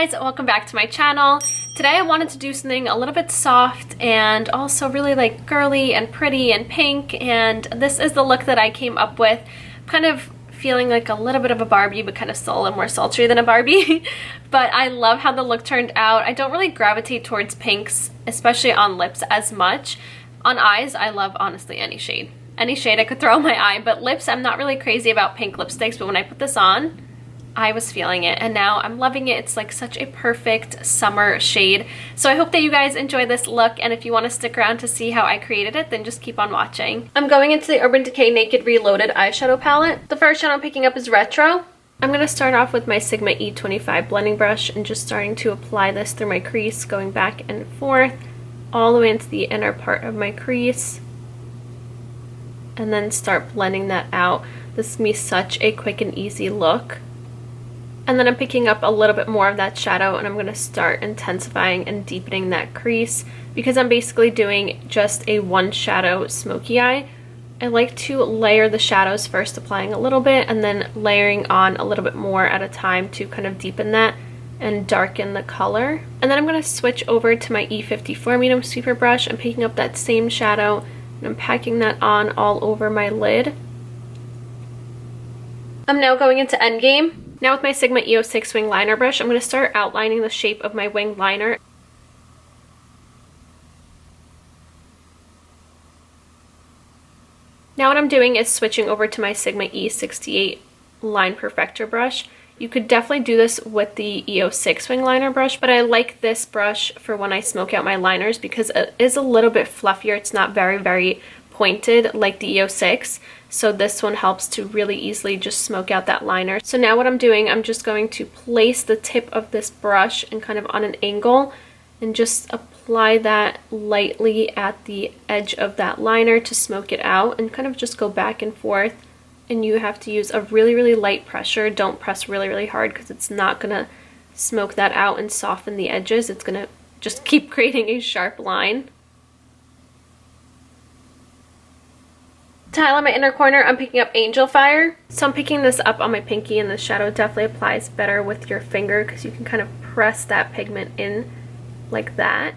guys, welcome back to my channel. Today I wanted to do something a little bit soft and also really like girly and pretty and pink, and this is the look that I came up with. Kind of feeling like a little bit of a Barbie, but kind of still a little more sultry than a Barbie. But I love how the look turned out. I don't really gravitate towards pinks, especially on lips, as much. On eyes, I love honestly any shade. Any shade I could throw on my eye, but lips, I'm not really crazy about pink lipsticks, but when I put this on, I was feeling it, and now I'm loving it. It's like such a perfect summer shade. So I hope that you guys enjoy this look, and if you want to stick around to see how I created it, then just keep on watching. I'm going into the Urban Decay Naked Reloaded eyeshadow palette. The first shade I'm picking up is Retro. I'm going to start off with my Sigma E25 blending brush and just starting to apply this through my crease, going back and forth all the way into the inner part of my crease, and then start blending that out. This is going to be such a quick and easy look. And then I'm picking up a little bit more of that shadow, and I'm going to start intensifying and deepening that crease because I'm basically doing just a one shadow smoky eye. I like to layer the shadows first, applying a little bit and then layering on a little bit more at a time to kind of deepen that and darken the color. And then I'm going to switch over to my E54 medium sweeper brush. I'm picking up that same shadow and I'm packing that on all over my lid. I'm now going into Endgame. Now with my Sigma E06 wing liner brush, I'm going to start outlining the shape of my wing liner. Now what I'm doing is switching over to my Sigma E68 line perfector brush. You could definitely do this with the E06 wing liner brush, but I like this brush for when I smoke out my liners because it is a little bit fluffier. It's not very pointed like the E06. So this one helps to really easily just smoke out that liner. So now what I'm doing, I'm just going to place the tip of this brush and kind of on an angle and just apply that lightly at the edge of that liner to smoke it out, and kind of just go back and forth. And you have to use a really light pressure. Don't press really hard because it's not gonna smoke that out and soften the edges. It's gonna just keep creating a sharp line. To highlight my inner corner, I'm picking up Angel Fire. So I'm picking this up on my pinky, and the shadow definitely applies better with your finger because you can kind of press that pigment in like that.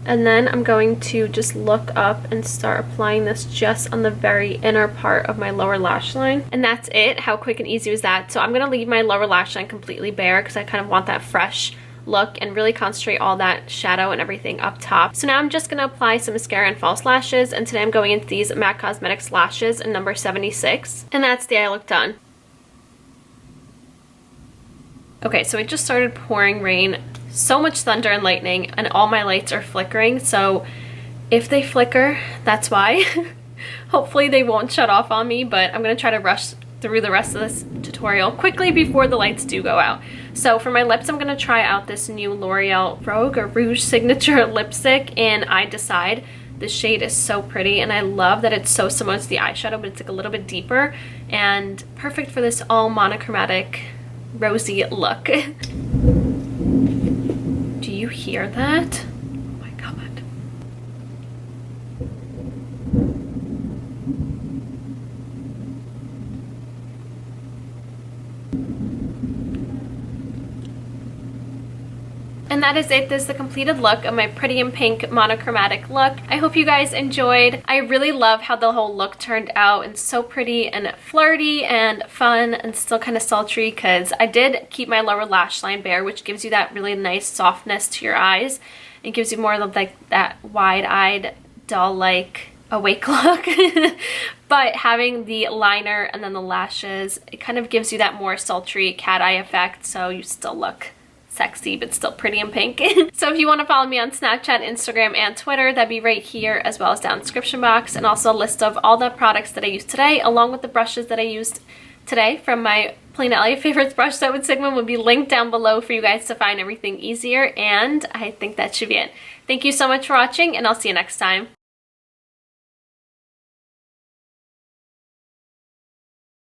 And then I'm going to just look up and start applying this just on the very inner part of my lower lash line. And that's it. How quick and easy was that? So I'm going to leave my lower lash line completely bare because I kind of want that fresh look and really concentrate all that shadow and everything up top. So now I'm just going to apply some mascara and false lashes, and today I'm going into these MAC Cosmetics lashes in number 76, and that's the eye look done. Okay, so it just started pouring rain, so much thunder and lightning, and all my lights are flickering, so if they flicker, that's why. Hopefully they won't shut off on me, but I'm going to try to rush through the rest of this tutorial quickly before the lights do go out. So for my lips, I'm going to try out this new L'Oreal Rogue or Rouge Signature lipstick in I Decide. The shade is so pretty, and I love that it's so similar to the eyeshadow, but it's like a little bit deeper and perfect for this all monochromatic rosy look. Do you hear that? Oh my god. And that is it. This is the completed look of my pretty and pink monochromatic look. I hope you guys enjoyed. I really love how the whole look turned out, and so pretty and flirty and fun and still kind of sultry because I did keep my lower lash line bare, which gives you that really nice softness to your eyes. It gives you more of like that wide-eyed, doll-like awake look. But having the liner and then the lashes, it kind of gives you that more sultry cat eye effect, so you still look sexy but still pretty and pink. So if you want to follow me on Snapchat, Instagram, and Twitter, that'd be right here, as well as down in the description box, and also a list of all the products that I used today along with the brushes that I used today from my Paulina LA Favorites brush set with Sigma will be linked down below for you guys to find everything easier, and I think that should be it. Thank you so much for watching, and I'll see you next time.